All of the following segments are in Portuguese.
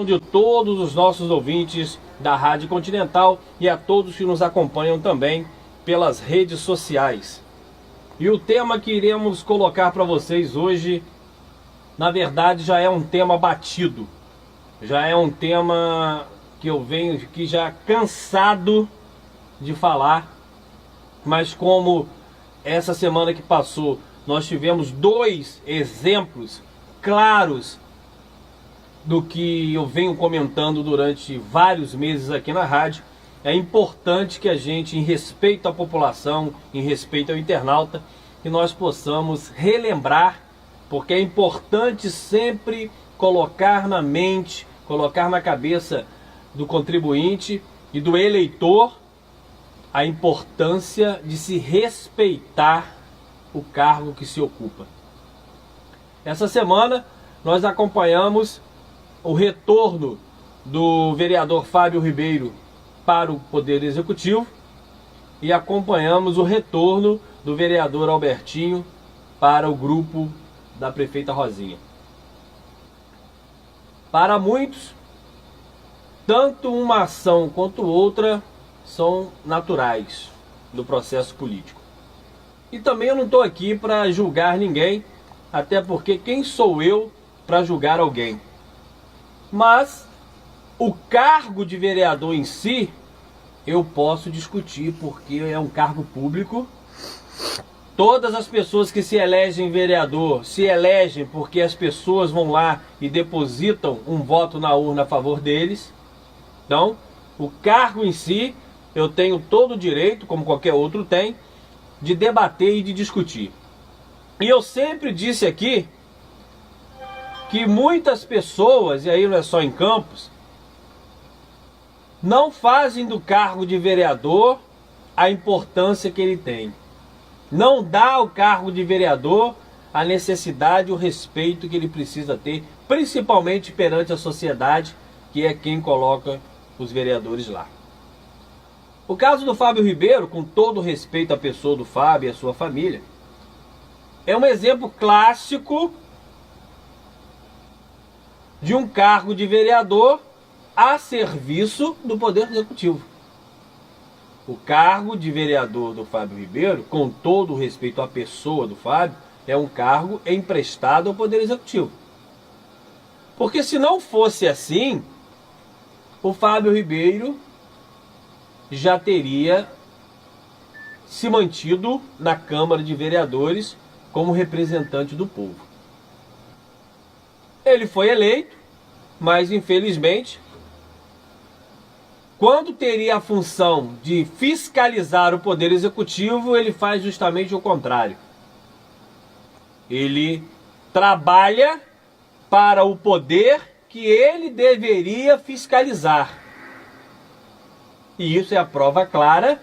De todos os nossos ouvintes da Rádio Continental e a todos que nos acompanham também pelas redes sociais. E o tema que iremos colocar para vocês hoje, na verdade, já é um tema batido. Já é um tema que eu venho aqui já cansado de falar, mas como essa semana que passou nós tivemos dois exemplos claros do que eu venho comentando durante vários meses aqui na rádio, é importante que a gente, em respeito à população, em respeito ao internauta, que nós possamos relembrar, porque é importante sempre colocar na mente, colocar na cabeça do contribuinte e do eleitor a importância de se respeitar o cargo que se ocupa. Essa semana nós acompanhamos o retorno do vereador Fábio Ribeiro para o Poder Executivo e acompanhamos o retorno do vereador Albertinho para o grupo da prefeita Rosinha. Para muitos, tanto uma ação quanto outra são naturais do processo político. E também eu não estou aqui para julgar ninguém, até porque quem sou eu para julgar alguém? Mas o cargo de vereador em si, eu posso discutir, porque é um cargo público. Todas as pessoas que se elegem vereador, se elegem porque as pessoas vão lá e depositam um voto na urna a favor deles. Então, o cargo em si, eu tenho todo o direito, como qualquer outro tem, de debater e de discutir. E eu sempre disse aqui que muitas pessoas, e aí não é só em Campos, não fazem do cargo de vereador a importância que ele tem. Não dá ao cargo de vereador a necessidade, o respeito que ele precisa ter, principalmente perante a sociedade, que é quem coloca os vereadores lá. O caso do Fábio Ribeiro, com todo respeito à pessoa do Fábio e à sua família, é um exemplo clássico de um cargo de vereador a serviço do Poder Executivo. O cargo de vereador do Fábio Ribeiro, com todo o respeito à pessoa do Fábio, é um cargo emprestado ao Poder Executivo. Porque se não fosse assim, o Fábio Ribeiro já teria se mantido na Câmara de Vereadores como representante do povo. Ele foi eleito, mas infelizmente, quando teria a função de fiscalizar o Poder Executivo, ele faz justamente o contrário. Ele trabalha para o poder que ele deveria fiscalizar. E isso é a prova clara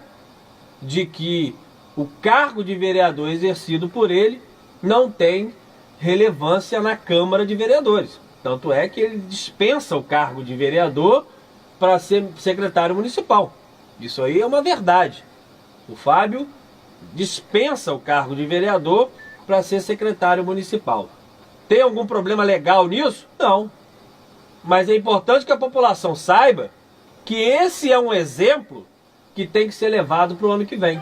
de que o cargo de vereador exercido por ele não tem relevância na Câmara de Vereadores. Tanto é que ele dispensa o cargo de vereador para ser secretário municipal. Isso aí é uma verdade. O Fábio dispensa o cargo de vereador para ser secretário municipal. Tem algum problema legal nisso? Não. Mas é importante que a população saiba que esse é um exemplo que tem que ser levado para o ano que vem.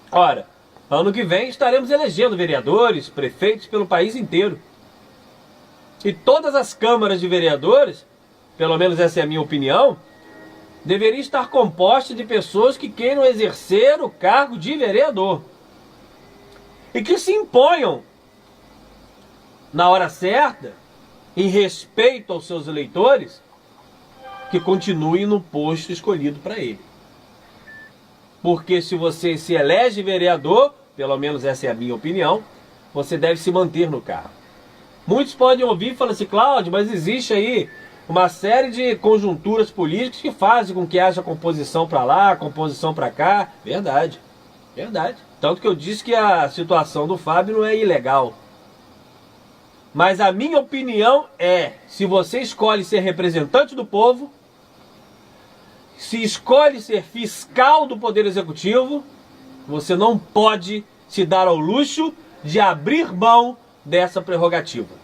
Ora, ano que vem estaremos elegendo vereadores, prefeitos pelo país inteiro. E todas as câmaras de vereadores, pelo menos essa é a minha opinião, deveriam estar compostas de pessoas que queiram exercer o cargo de vereador. E que se imponham na hora certa, em respeito aos seus eleitores, que continuem no posto escolhido para ele. Porque se você se elege vereador, pelo menos essa é a minha opinião, você deve se manter no cargo. Muitos podem ouvir e falar assim, Cláudio, mas existe aí uma série de conjunturas políticas que fazem com que haja composição para lá, composição para cá. Verdade, verdade. Tanto que eu disse que a situação do Fábio não é ilegal. Mas a minha opinião é, se você escolhe ser representante do povo, se escolhe ser fiscal do Poder Executivo, você não pode se dar ao luxo de abrir mão dessa prerrogativa.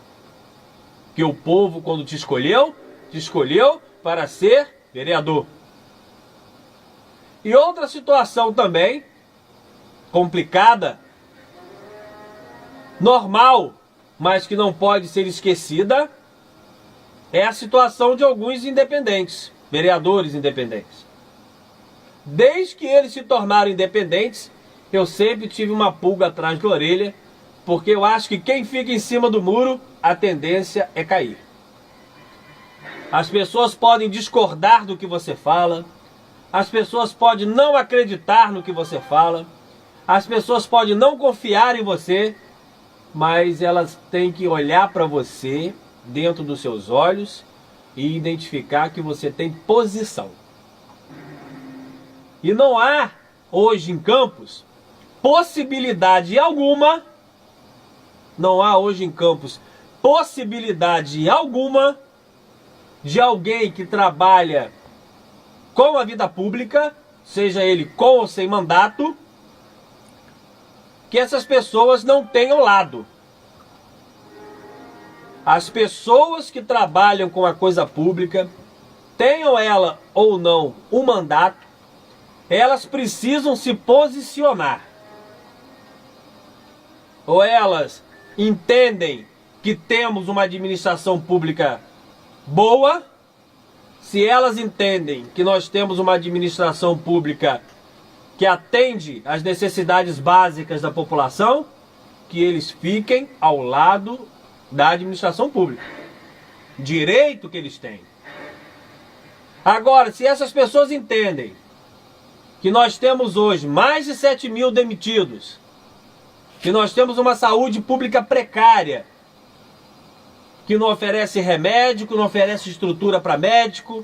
Que o povo, quando te escolheu, te escolheu para ser vereador. E outra situação também complicada, normal, mas que não pode ser esquecida, é a situação de alguns independentes, vereadores independentes. Desde que eles se tornaram independentes, eu sempre tive uma pulga atrás da orelha, porque eu acho que quem fica em cima do muro, a tendência é cair. As pessoas podem discordar do que você fala, as pessoas podem não acreditar no que você fala, as pessoas podem não confiar em você, mas elas têm que olhar para você dentro dos seus olhos e identificar que você tem posição. E não há hoje em Campos possibilidade alguma, não há hoje em Campos possibilidade alguma de alguém que trabalha com a vida pública, seja ele com ou sem mandato, que essas pessoas não tenham lado. As pessoas que trabalham com a coisa pública, tenham ela ou não um mandato, elas precisam se posicionar. Ou elas entendem que temos uma administração pública boa, se elas entendem que nós temos uma administração pública que atende às necessidades básicas da população, que eles fiquem ao lado da administração pública. Direito que eles têm. Agora, se essas pessoas entendem que nós temos hoje mais de 7 mil demitidos, que nós temos uma saúde pública precária, que não oferece remédio, que não oferece estrutura para médico,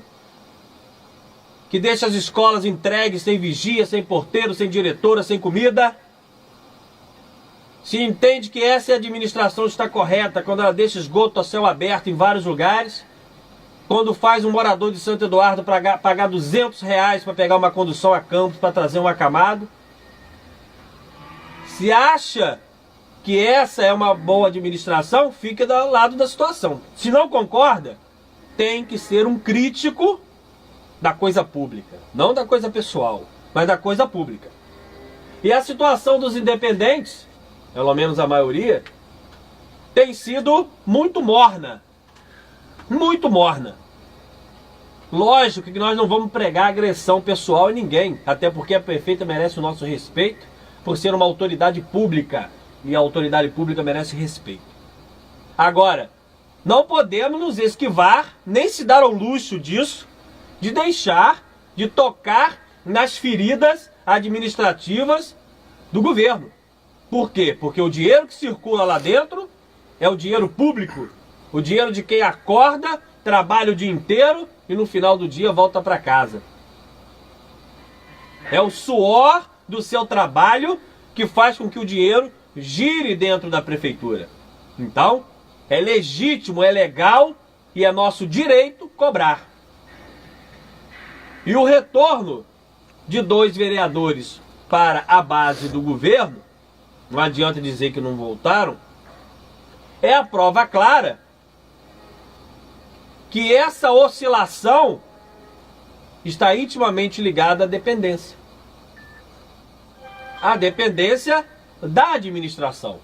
que deixa as escolas entregues sem vigia, sem porteiro, sem diretora, sem comida. Se entende que essa administração está correta quando ela deixa esgoto a céu aberto em vários lugares, quando faz um morador de Santo Eduardo pagar R$200 para pegar uma condução a Campos para trazer um acamado, se acha que essa é uma boa administração, fica do lado da situação. Se não concorda, tem que ser um crítico da coisa pública. Não da coisa pessoal, mas da coisa pública. E a situação dos independentes, pelo menos a maioria, tem sido muito morna. Muito morna. Lógico que nós não vamos pregar agressão pessoal em ninguém, até porque a prefeita merece o nosso respeito por ser uma autoridade pública. E a autoridade pública merece respeito. Agora, não podemos nos esquivar, nem se dar ao luxo disso, de deixar de tocar nas feridas administrativas do governo. Por quê? Porque o dinheiro que circula lá dentro é o dinheiro público. O dinheiro de quem acorda, trabalha o dia inteiro e no final do dia volta para casa. É o suor do seu trabalho que faz com que o dinheiro gire dentro da prefeitura. Então, é legítimo, é legal e é nosso direito cobrar. E o retorno de 2 vereadores para a base do governo, não adianta dizer que não voltaram, é a prova clara que essa oscilação está intimamente ligada à dependência. A dependência da administração.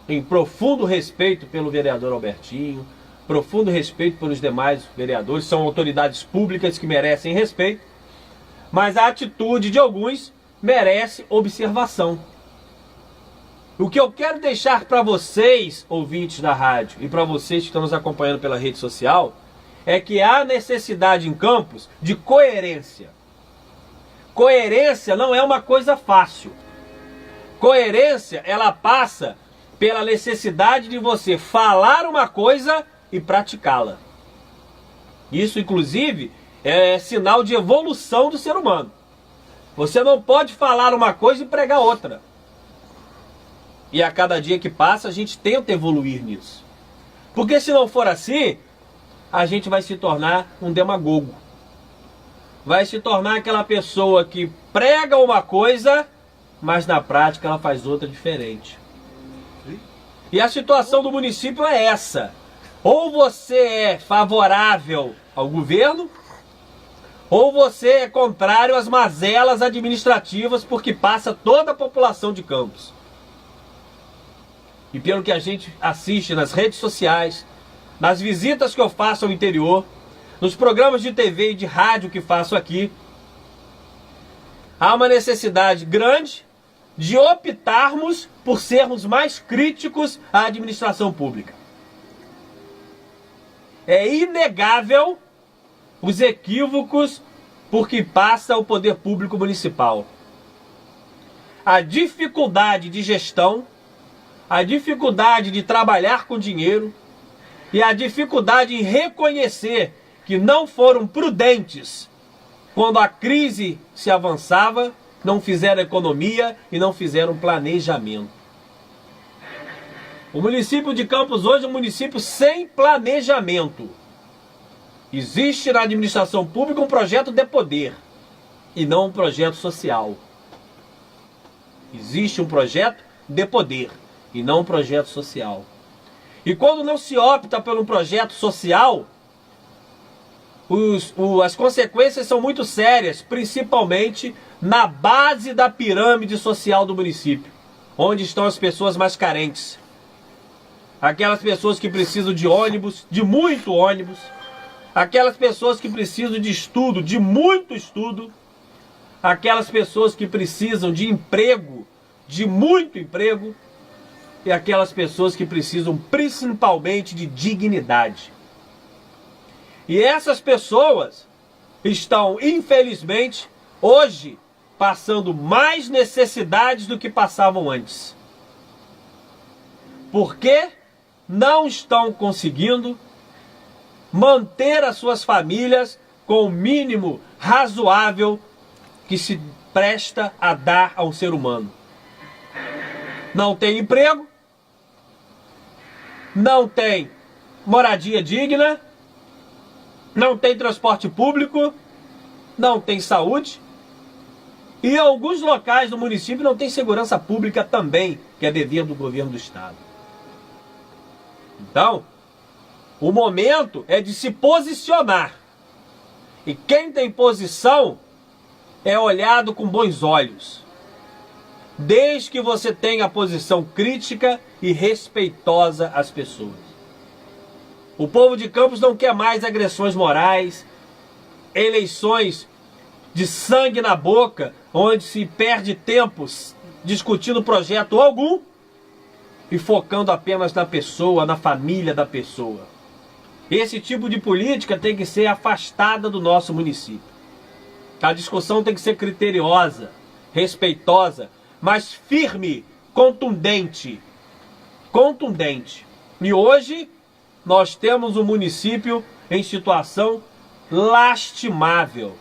Em profundo respeito pelo vereador Albertinho, profundo respeito pelos demais vereadores, são autoridades públicas que merecem respeito, mas a atitude de alguns merece observação. O que eu quero deixar para vocês, ouvintes da rádio, e para vocês que estão nos acompanhando pela rede social, é que há necessidade em Campos de coerência. Coerência não é uma coisa fácil. Coerência, ela passa pela necessidade de você falar uma coisa e praticá-la. Isso, inclusive, é sinal de evolução do ser humano. Você não pode falar uma coisa e pregar outra. E a cada dia que passa, a gente tenta evoluir nisso. Porque se não for assim, a gente vai se tornar um demagogo. Vai se tornar aquela pessoa que prega uma coisa, mas na prática ela faz outra diferente. E a situação do município é essa. Ou você é favorável ao governo, ou você é contrário às mazelas administrativas porque passa toda a população de Campos. E pelo que a gente assiste nas redes sociais, nas visitas que eu faço ao interior, nos programas de TV e de rádio que faço aqui, há uma necessidade grande de optarmos por sermos mais críticos à administração pública. É inegável os equívocos por que passa o poder público municipal. A dificuldade de gestão, a dificuldade de trabalhar com dinheiro e a dificuldade em reconhecer que não foram prudentes quando a crise se avançava, não fizeram economia e não fizeram planejamento. O município de Campos hoje é um município sem planejamento. Existe na administração pública um projeto de poder e não um projeto social. Existe um projeto de poder e não um projeto social. E quando não se opta por um projeto social, as consequências são muito sérias, principalmente na base da pirâmide social do município, onde estão as pessoas mais carentes. Aquelas pessoas que precisam de ônibus, de muito ônibus. Aquelas pessoas que precisam de estudo, de muito estudo. Aquelas pessoas que precisam de emprego, de muito emprego. E aquelas pessoas que precisam principalmente de dignidade. E essas pessoas estão, infelizmente, hoje, passando mais necessidades do que passavam antes. Porque não estão conseguindo manter as suas famílias com o mínimo razoável que se presta a dar a um ser humano. Não tem emprego, não tem moradia digna, não tem transporte público, não tem saúde e em alguns locais do município não tem segurança pública também, que é dever do governo do estado. Então, o momento é de se posicionar. E quem tem posição é olhado com bons olhos. Desde que você tenha posição crítica e respeitosa às pessoas. O povo de Campos não quer mais agressões morais, eleições de sangue na boca, onde se perde tempo discutindo projeto algum e focando apenas na pessoa, na família da pessoa. Esse tipo de política tem que ser afastada do nosso município. A discussão tem que ser criteriosa, respeitosa, mas firme, contundente. Contundente. E hoje nós temos um município em situação lastimável.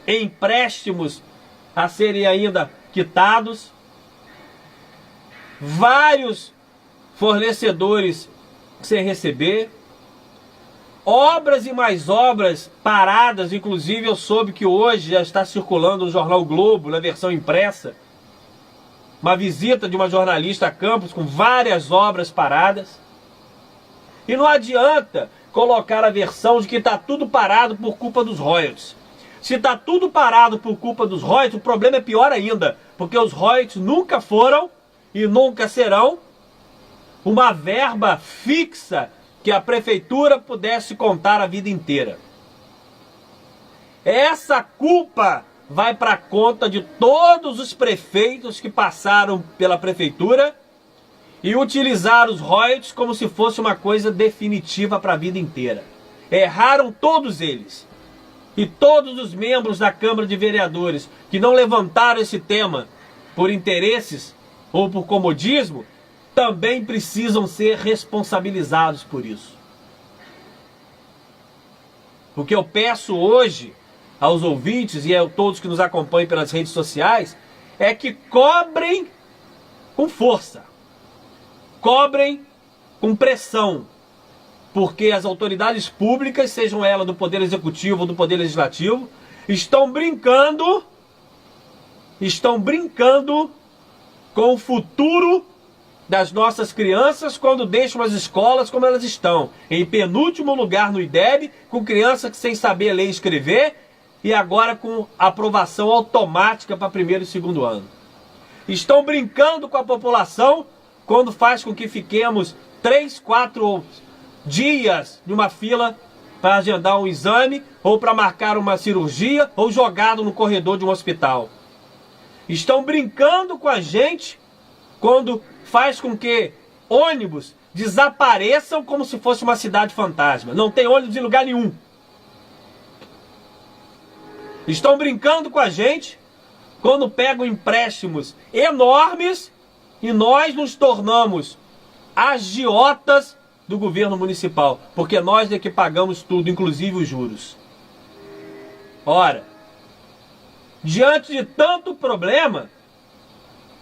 Empréstimos a serem ainda quitados. Vários fornecedores sem receber. Obras e mais obras paradas, inclusive eu soube que hoje já está circulando no jornal Globo, na versão impressa, uma visita de uma jornalista a Campos com várias obras paradas. E não adianta colocar a versão de que está tudo parado por culpa dos royalties. Se está tudo parado por culpa dos royalties, o problema é pior ainda, porque os royalties nunca foram e nunca serão uma verba fixa que a prefeitura pudesse contar a vida inteira. Essa culpa vai para a conta de todos os prefeitos que passaram pela prefeitura e utilizaram os royalties como se fosse uma coisa definitiva para a vida inteira. Erraram todos eles. E todos os membros da Câmara de Vereadores que não levantaram esse tema por interesses ou por comodismo, também precisam ser responsabilizados por isso. O que eu peço hoje aos ouvintes e a todos que nos acompanham pelas redes sociais é que cobrem com força, cobrem com pressão, porque as autoridades públicas, sejam elas do Poder Executivo ou do Poder Legislativo, estão brincando com o futuro das nossas crianças quando deixam as escolas como elas estão. Em penúltimo lugar no IDEB, com crianças sem saber ler e escrever, e agora com aprovação automática para primeiro e segundo ano. Estão brincando com a população quando faz com que fiquemos 3, 4 dias numa fila para agendar um exame, ou para marcar uma cirurgia, ou jogado no corredor de um hospital. Estão brincando com a gente quando faz com que ônibus desapareçam como se fosse uma cidade fantasma. Não tem ônibus em lugar nenhum. Estão brincando com a gente quando pegam empréstimos enormes e nós nos tornamos agiotas do governo municipal, porque nós é que pagamos tudo, inclusive os juros. Ora, diante de tanto problema,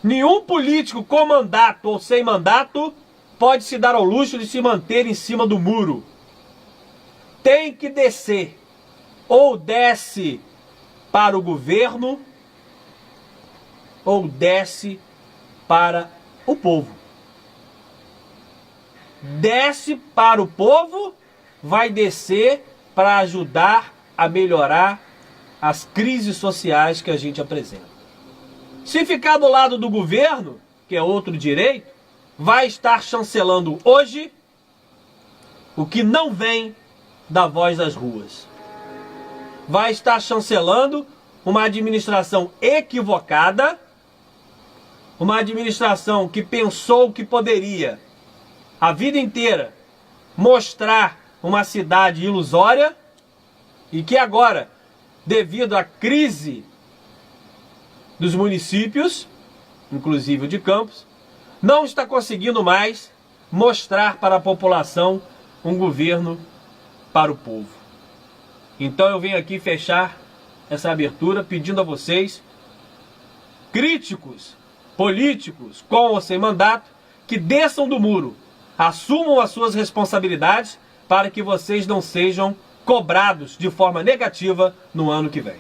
nenhum político com mandato ou sem mandato pode se dar ao luxo de se manter em cima do muro. Tem que descer. Ou desce para o governo, ou desce para o povo. Desce para o povo, vai descer para ajudar a melhorar as crises sociais que a gente apresenta. Se ficar do lado do governo, que é outro direito, vai estar chancelando hoje o que não vem da voz das ruas. Vai estar chancelando uma administração equivocada, uma administração que pensou que poderia, a vida inteira, mostrar uma cidade ilusória e que agora, devido à crise dos municípios, inclusive o de Campos, não está conseguindo mais mostrar para a população um governo para o povo. Então eu venho aqui fechar essa abertura pedindo a vocês, críticos, políticos, com ou sem mandato, que desçam do muro, assumam as suas responsabilidades para que vocês não sejam cobrados de forma negativa no ano que vem.